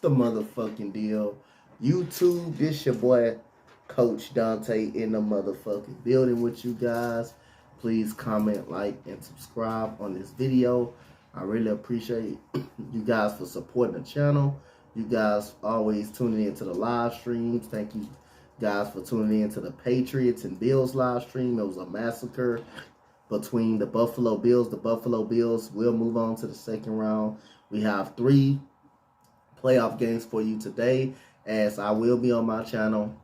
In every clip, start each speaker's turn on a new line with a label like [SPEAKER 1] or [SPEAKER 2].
[SPEAKER 1] the motherfucking deal? YouTube, this your boy, Coach Dante, in the motherfucking building with you guys. Please comment, like, and subscribe on this video. I really appreciate you guys for supporting the channel. You guys always tuning into the live streams. Thank you guys for tuning in to the Patriots and Bills live stream. It was a massacre between the Buffalo Bills. The Buffalo Bills will move on to the second round. We have 3 playoff games for you today, as I will be on my channel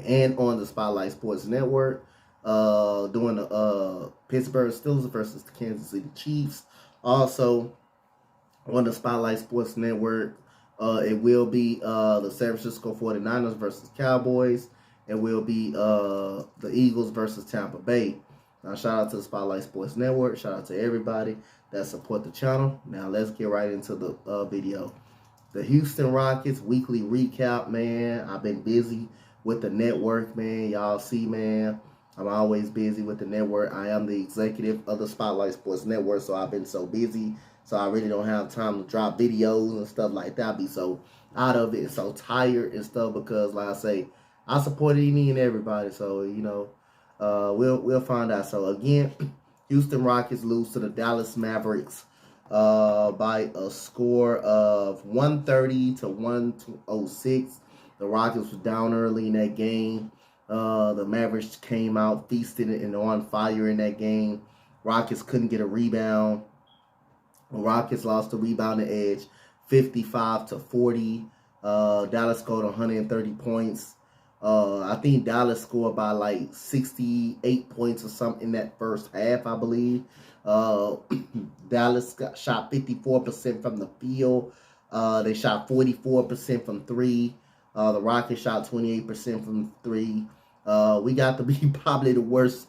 [SPEAKER 1] and on the Spotlight Sports Network doing the Pittsburgh Steelers versus the Kansas City Chiefs. Also on the Spotlight Sports Network, it will be the San Francisco 49ers versus Cowboys. It will be the Eagles versus Tampa Bay. Now, shout out to the Spotlight Sports Network. Shout out to everybody that support the channel. Now, let's get right into the video. The Houston Rockets weekly recap, man. I've been busy with the network, man. Y'all see, man, I'm always busy with the network. I am the executive of the Spotlight Sports Network, so I've been so busy. So I really don't have time to drop videos and stuff like that. I be so out of it and so tired and stuff because, like I say, I support any and everybody. So, you know, we'll find out. So, again, Houston Rockets lose to the Dallas Mavericks by a score of 130 to 106. The Rockets was down early in that game. The Mavericks came out feasted and on fire in that game. Rockets couldn't get a rebound. The Rockets lost the rebounding edge 55 to 40. Dallas scored 130 points. I think Dallas scored by like 68 points or something in that first half, I believe. Dallas shot 54% from the field. They shot 44% from 3. The Rockets shot 28% from 3. We got to be probably the worst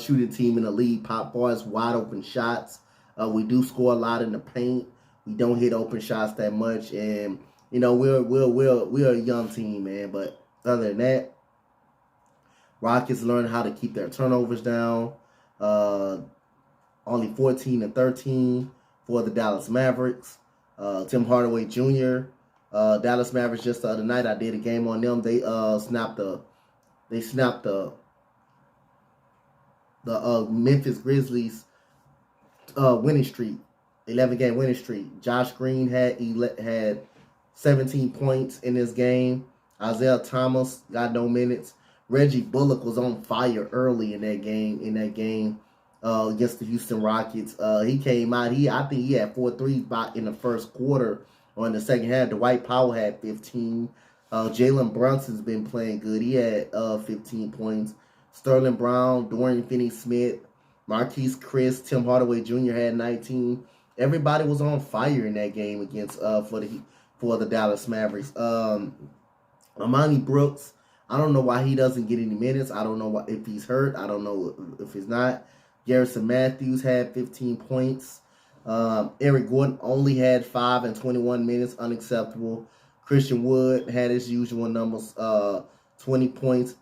[SPEAKER 1] shooting team in the league. Pop bars, wide open shots. We do score a lot in the paint. We don't hit open shots that much, and you know we're a young team, man. But other than that, Rockets learned how to keep their turnovers down. Only 14 and 13 for the Dallas Mavericks. Tim Hardaway Jr. Dallas Mavericks just the other night. I did a game on them. They snapped the Memphis Grizzlies winning streak, 11-game winning streak. Josh Green had 17 points in this game. Isaiah Thomas got no minutes. Reggie Bullock was on fire early in that game. Against the Houston Rockets. He came out. I think he had 4 threes in the first quarter or in the second half. Dwight Powell had 15. Jalen Brunson's been playing good. He had 15 points. Sterling Brown, Dorian Finney-Smith, Marquise Chris, Tim Hardaway Jr. had 19. Everybody was on fire in that game against for the Dallas Mavericks. Amani Brooks, I don't know why he doesn't get any minutes. I don't know if he's hurt. I don't know if he's not. Garrison Matthews had 15 points. Eric Gordon only had 5 and 21 minutes. Unacceptable. Christian Wood had his usual numbers, 20 points.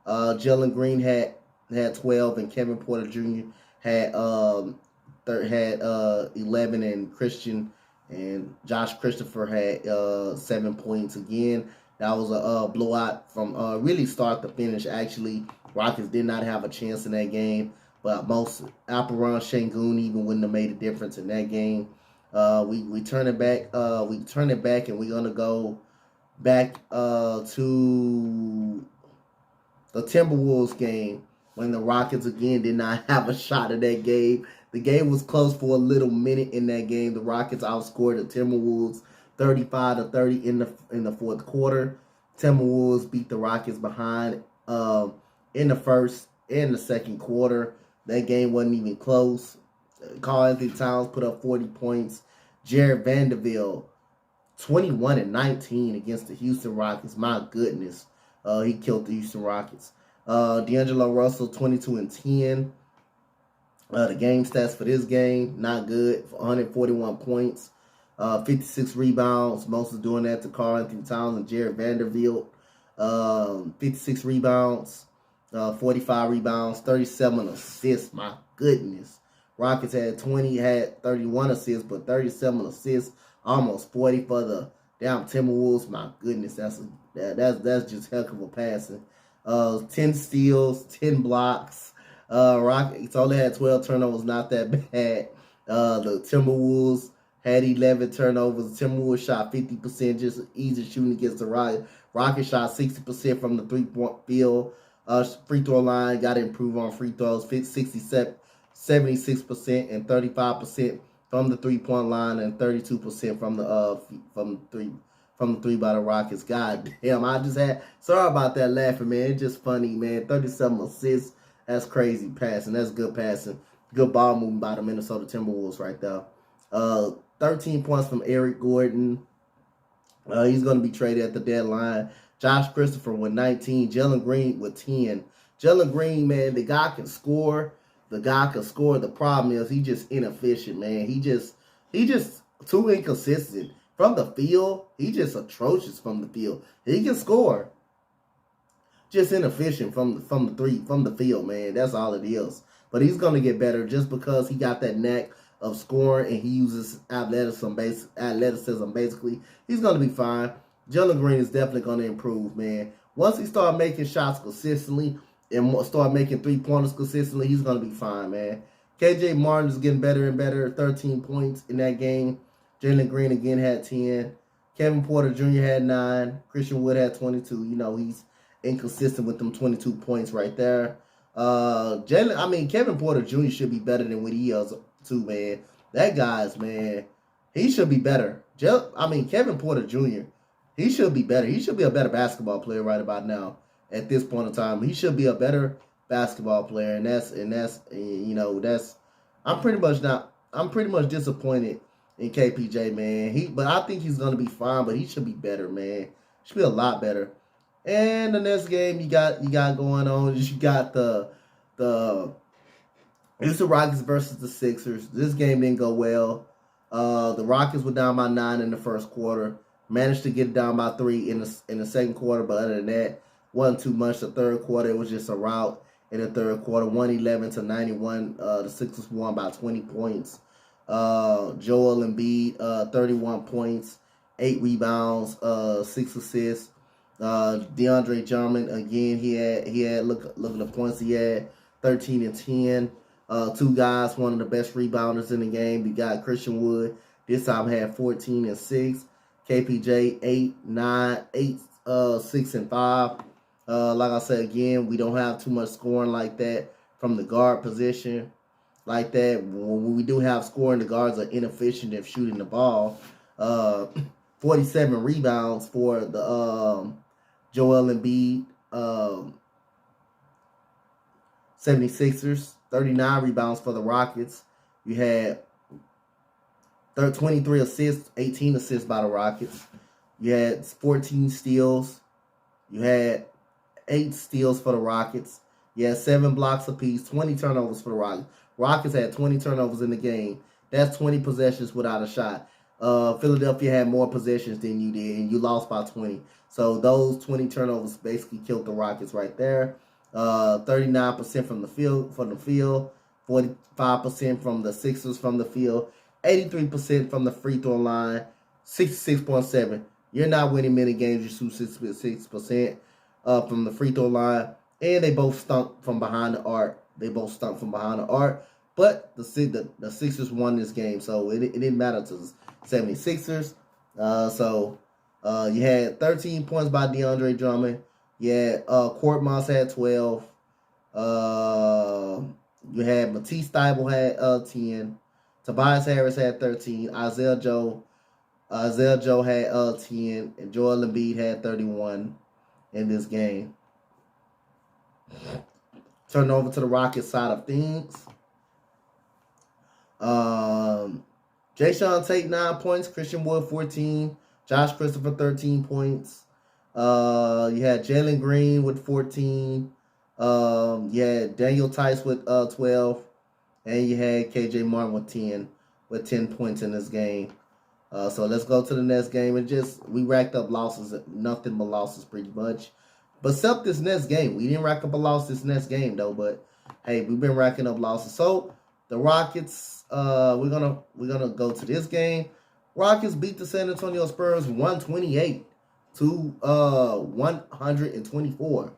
[SPEAKER 1] Jalen Green had 12, and Kevin Porter Jr. had 11, and Christian and Josh Christopher had 7 points. Again, that was a blowout from really start to finish. Actually, Rockets did not have a chance in that game. But most Alperon Şengün even wouldn't have made a difference in that game. We turn it back. And we're gonna go back to the Timberwolves game when the Rockets again did not have a shot at that game. The game was close for a little minute in that game. The Rockets outscored the Timberwolves 35 to 30 in the fourth quarter. Timberwolves beat the Rockets behind in the first and the second quarter. That game wasn't even close. Karl-Anthony Towns put up 40 points. Jared Vanderbilt, 21 and 19 against the Houston Rockets. My goodness. He killed the Houston Rockets. D'Angelo Russell, 22 and 10. The game stats for this game, not good. 141 points. 56 rebounds. Most of doing that to Karl-Anthony Towns and Jared Vanderbilt. 56 rebounds. 45 rebounds, 37 assists. My goodness. Rockets had 31 assists, but 37 assists, almost 40 for the Damn, Timberwolves, my goodness, that's just heck of a passing. 10 steals, 10 blocks. Rockets only had 12 turnovers, not that bad. The Timberwolves had 11 turnovers. The Timberwolves shot 50%, just easy shooting against the Rockets. Rockets shot 60% from the three-point field. Free throw line, got to improve on free throws. 76% and 35% from the three-point line, and 32% from the three by the Rockets. God damn, I just had, sorry about that laughing, man. It's just funny, man. 37 assists. That's crazy passing. That's good passing. Good ball moving by the Minnesota Timberwolves right there. 13 points from Eric Gordon. He's going to be traded at the deadline. Josh Christopher with 19. Jalen Green with 10. Jalen Green, man, the guy can score. The guy can score. The problem is he's just inefficient, man. He just too inconsistent. From the field, he's just atrocious from the field. He can score. Just inefficient from the field, man. That's all it is. But he's going to get better just because he got that knack of scoring and he uses athleticism basically. He's going to be fine. Jalen Green is definitely going to improve, man. Once he starts making shots consistently and start making three-pointers consistently, he's going to be fine, man. KJ Martin is getting better and better. 13 points in that game. Jalen Green again had 10. Kevin Porter Jr. had 9. Christian Wood had 22. You know, he's inconsistent with them 22 points right there. Kevin Porter Jr. should be better than what he is too, man. That guy's, man, he should be better. Kevin Porter Jr., he should be better. He should be a better basketball player right about now. At this point in time, he should be a better basketball player, I'm pretty much disappointed in KPJ, man. But I think he's gonna be fine, but he should be better, man. Should be a lot better. And the next game you got going on is you got it's the Rockets versus the Sixers. This game didn't go well. The Rockets were down by 9 in the first quarter. Managed to get it down by 3 in the second quarter, but other than that, wasn't too much. The third quarter, it was just a rout in the third quarter, 111-91. The Sixers won by 20 points. Joel Embiid, 31 points, 8 rebounds, 6 assists. DeAndre Drummond, again, he had look at the points he had, 13 and 10. Two guys, one of the best rebounders in the game. You got Christian Wood, this time had 14 and 6. KPJ 6 and 5. Like I said again, we don't have too much scoring like that from the guard position. Like that, when we do have scoring, the guards are inefficient at shooting the ball. 47 rebounds for the Joel Embiid 76ers. 39 rebounds for the Rockets. You had 23 assists, 18 assists by the Rockets. You had 14 steals. You had 8 steals for the Rockets. You had 7 blocks apiece, 20 turnovers for the Rockets. Rockets had 20 turnovers in the game. That's 20 possessions without a shot. Philadelphia had more possessions than you did, and you lost by 20. So those 20 turnovers basically killed the Rockets right there. 39% from the field, 45% from the Sixers from the field, 83% from the free throw line, 66.7. You're not winning many games. You shoot 66% from the free throw line, and they both stunk from behind the arc. But the Sixers won this game, so it didn't matter to the 76ers. You had 13 points by DeAndre Drummond. Yeah, Court Moss had 12. You had Matisse Thybulle had 10. Tobias Harris had 13. Isaiah Joe had 10. And Joel Embiid had 31 in this game. Turning over to the Rockets side of things. Jayshawn Tate 9 points. Christian Wood 14. Josh Christopher 13 points. You had Jalen Green with 14. You had Daniel Tice with 12. And you had KJ Martin with 10 points in this game. So let's go to the next game. And we racked up losses, nothing but losses pretty much. But except this next game. We didn't rack up a loss this next game though, but hey, we've been racking up losses. So the Rockets, we're gonna go to this game. Rockets beat the San Antonio Spurs 128 to 124.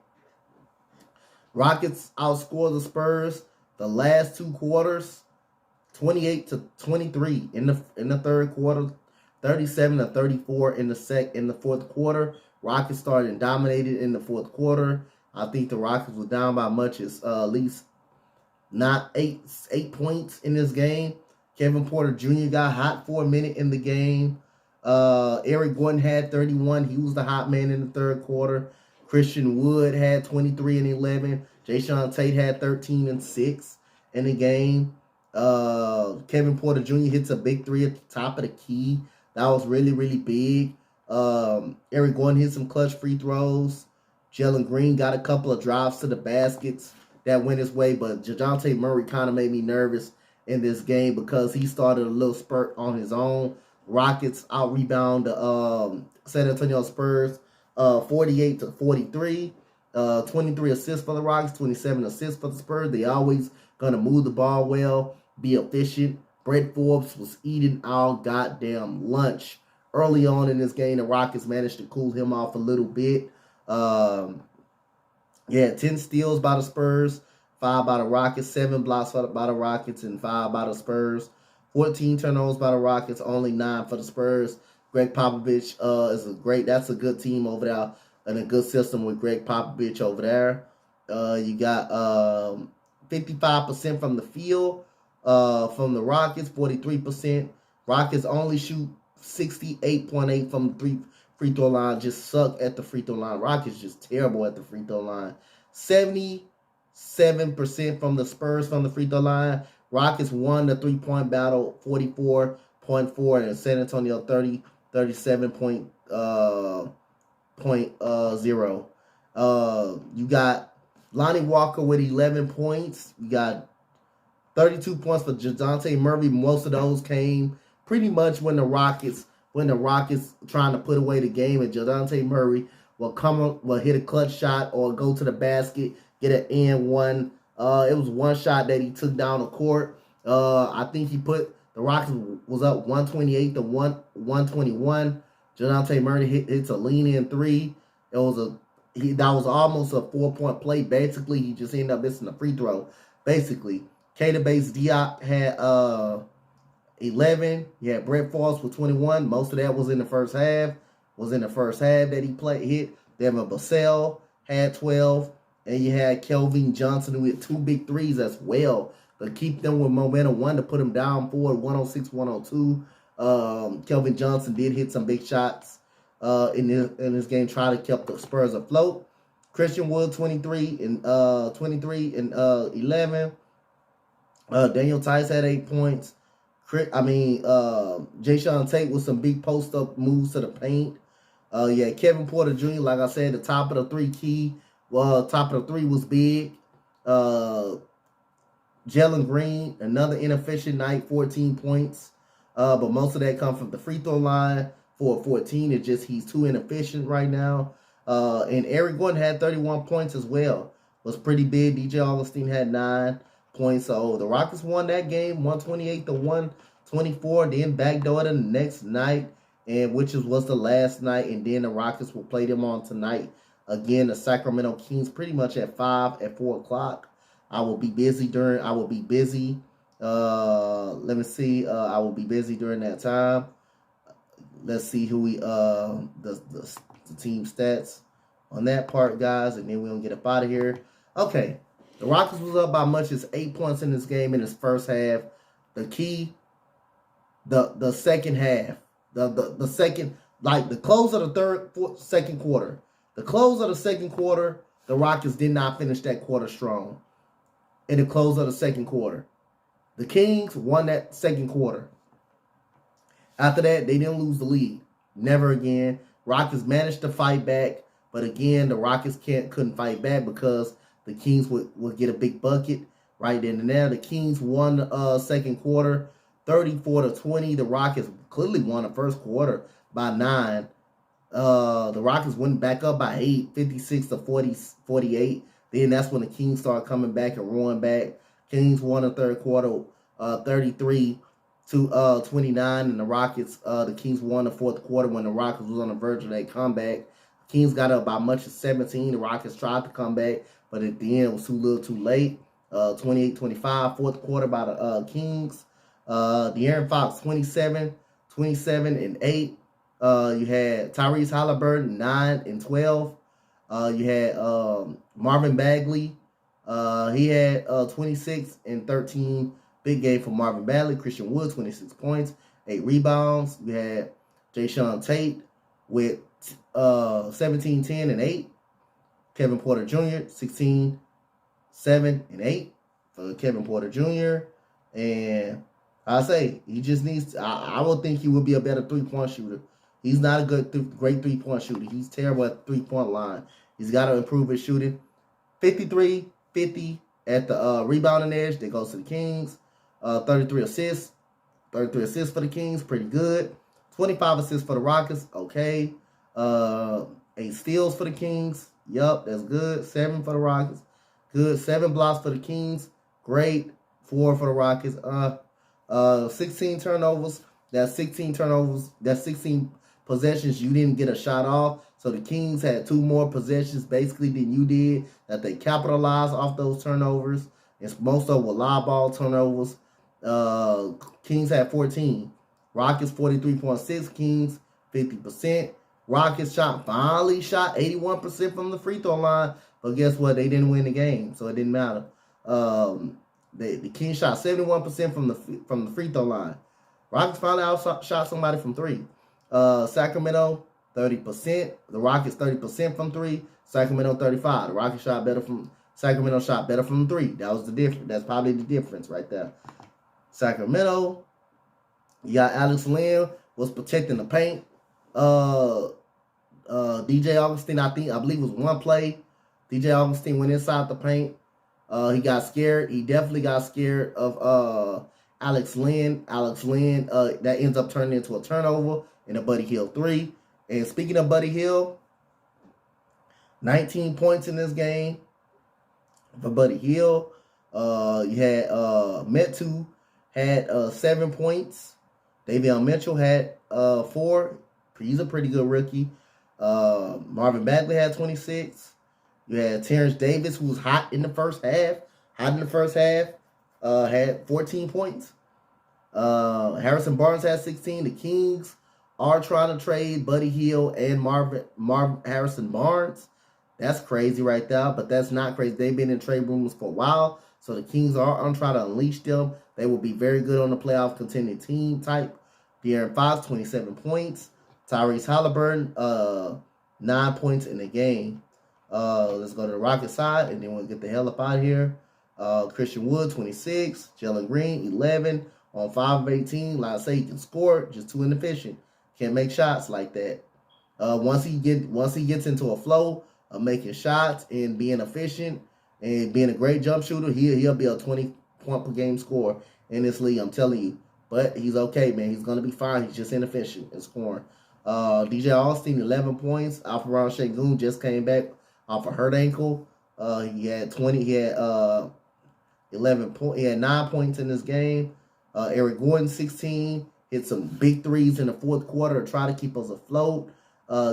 [SPEAKER 1] Rockets outscored the Spurs the last two quarters, 28-23 in the third quarter, 37-34 in the fourth quarter. Rockets started and dominated in the fourth quarter. I think the Rockets were down by much as at least not eight points in this game. Kevin Porter Jr. got hot for a minute in the game. Eric Gordon had 31. He was the hot man in the third quarter. Christian Wood had 23 and 11. Jae'Sean Tate had 13 and 6 in the game. Kevin Porter Jr. hits a big three at the top of the key. That was really, really big. Eric Gordon hit some clutch free throws. Jalen Green got a couple of drives to the baskets that went his way, but DeJounte Murray kind of made me nervous in this game because he started a little spurt on his own. Rockets out-rebound the San Antonio Spurs 48-43. 23 assists for the Rockets, 27 assists for the Spurs. They always going to move the ball well, be efficient. Brett Forbes was eating our goddamn lunch. Early on in this game, the Rockets managed to cool him off a little bit. 10 steals by the Spurs, 5 by the Rockets, 7 blocks by the Rockets, and 5 by the Spurs. 14 turnovers by the Rockets, only 9 for the Spurs. Greg Popovich that's a good team over there and a good system with Greg Popovich over there. You got 55% from the field from the Rockets, 43%. Rockets only shoot 68.8 from the free throw line, just suck at the free throw line. Rockets just terrible at the free throw line. 77% from the Spurs from the free throw line. Rockets won the three-point battle, 44.4, and San Antonio 37.0. You got Lonnie Walker with 11 points. You got 32 points for DeJounte Murray. Most of those came pretty much when the Rockets trying to put away the game, and DeJounte Murray will hit a clutch shot or go to the basket, get an and one. It was one shot that he took down the court. I think the Rockets was up 128 to 121. DeJounte Murray hits a lean-in three. That was almost a 4-point play. Basically, he just ended up missing a free throw. Basically, Keita Bates-Diop had 11. You had Brett Forbes with 21. Most of that was in the first half. That he hit. Devin Vassell had 12. And you had Kelvin Johnson with 2 big threes as well. But keep them with momentum. One to put them down forward, 106-102. Kelvin Johnson did hit some big shots in this game, try to keep the Spurs afloat. Christian Wood 23 and 11. Daniel Theis had 8 points. Jae'Sean Tate with some big post-up moves to the paint. Kevin Porter Jr., like I said, the top of the three key. Top of the three was big. Jalen Green, another inefficient night, 14 points. But most of that comes from the free throw line for 14. It's just he's too inefficient right now. And Eric Gordon had 31 points as well. Was pretty big. DJ Augustine had 9 points. So the Rockets won that game 128 to 124. Then backdoored the next night, and which was the last night. And then the Rockets will play them on tonight. Again, the Sacramento Kings pretty much at 4 o'clock. I will be busy. Let me see. I will be busy during that time. Let's see who the team stats on that part, guys, and then we're gonna get up out of here. Okay. The Rockets was up by much as 8 points in this game in its first half. The key, the second half, the second, like the close of the second quarter. The close of the second quarter, the Rockets did not finish that quarter strong. In the close of the second quarter, the Kings won that second quarter. After that, they didn't lose the lead. Never again. Rockets managed to fight back, but again, the Rockets couldn't fight back because the Kings would get a big bucket right then and there. The Kings won the second quarter, 34-20. The Rockets clearly won the first quarter by 9. The Rockets went back up by 8, 56-48. Then that's when the Kings started coming back and roaring back. Kings won the third quarter, 33-27. to 29, and the Rockets, the Kings won the fourth quarter when the Rockets was on the verge of their comeback. Kings got up by much as 17. The Rockets tried to come back, but at the end it was too little too late. 28-25, fourth quarter by the Kings. De'Aaron Fox, 27 and 8. You had Tyrese Halliburton, 9 and 12. You had Marvin Bagley. He had 26 and 13. Big game for Marvin Bagley. Christian Wood, 26 points, 8 rebounds. You had Jae'Sean Tate with 17, 10, and 8. Kevin Porter Jr., 16, 7, and 8 for Kevin Porter Jr. And I say he just needs to, I would think he would be a better 3-point shooter. He's not a great 3-point shooter. He's terrible at the 3-point line. He's got to improve his shooting. 53, 50 at the rebounding edge. That goes to the Kings. 33 assists. 33 assists for the Kings. Pretty good. 25 assists for the Rockets. Okay. 8 steals for the Kings. Yup, that's good. 7 for the Rockets. Good. 7 blocks for the Kings. Great. 4 for the Rockets. 16 turnovers. That's 16 turnovers. That's 16 possessions you didn't get a shot off. So the Kings had 2 more possessions basically than you did that they capitalized off those turnovers. And most of them were live ball turnovers. Kings had 14. Rockets 43.6. Kings 50%. Rockets finally shot 81% from the free throw line. But guess what? They didn't win the game, so it didn't matter. The Kings shot 71% from the free throw line. Rockets finally outshot somebody from 3. Sacramento 30%. The Rockets 30% from 3. Sacramento 35. The Rockets Sacramento shot better from 3. That was the difference. That's probably the difference right there. Sacramento, you got Alex Len was protecting the paint. DJ Augustine, I believe it was one play. DJ Augustine went inside the paint. He got scared. He definitely got scared of Alex Len. That ends up turning into a turnover and a Buddy Hield 3. And speaking of Buddy Hield, 19 points in this game for Buddy Hield. You had Metu had 7 points. Davion Mitchell had 4. He's a pretty good rookie. Marvin Bagley had 26. You had Terrence Davis, who was hot in the first half. Had 14 points. Harrison Barnes had 16. The Kings are trying to trade Buddy Hield and Harrison Barnes. That's crazy right there, but that's not crazy. They've been in trade rumors for a while, so the Kings are trying to unleash them. They will be very good on the playoff contending team type. De'Aaron Fox, 27 points. Tyrese Halliburton, 9 points in the game. Let's go to the Rocket side, and then we'll get the hell up out of here. Christian Wood, 26. Jalen Green, 11. On 5 of 18. Like I say, he can score, just too inefficient. Can't make shots like that. Once he gets into a flow of making shots and being efficient and being a great jump shooter, he'll be a 20-point-per-game scorer in this league, I'm telling you. But he's okay, man. He's going to be fine. He's just inefficient in scoring. DJ Augustine, 11 points. Alpharon Sengun just came back off a hurt ankle. He had 11 points. He had 9 points in this game. Eric Gordon, 16. Hit some big threes in the fourth quarter to try to keep us afloat.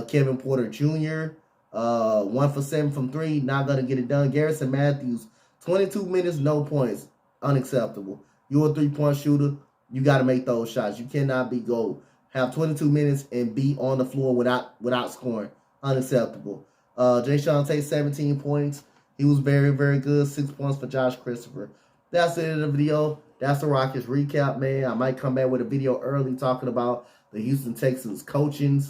[SPEAKER 1] Kevin Porter Jr., 1 for 7 from 3. Not going to get it done. Garrison Matthews, 22 minutes, no points. Unacceptable. You're a 3-point shooter. You got to make those shots. You cannot have 22 minutes and be on the floor without scoring. Unacceptable. Jae'Sean Tate, 17 points. He was very, very good. 6 points for Josh Christopher. That's the end of the video. That's the Rockets recap, man. I might come back with a video early talking about the Houston Texans coaching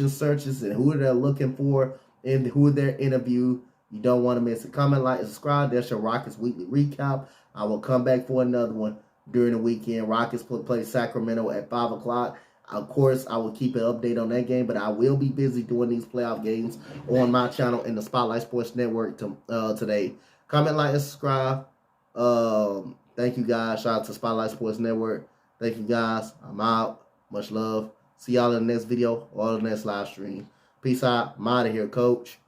[SPEAKER 1] searches and who they're looking for and who they're interview. You don't want to miss it. Comment, like, and subscribe. That's your Rockets weekly recap. I will come back for another one during the weekend. Rockets play Sacramento at 5 o'clock. Of course, I will keep an update on that game, but I will be busy doing these playoff games on my channel in the Spotlight Sports Network today. Comment, like, and subscribe. Thank you, guys. Shout out to Spotlight Sports Network. Thank you, guys. I'm out. Much love. See y'all in the next video or the next live stream. Peace out. I'm out of here, coach.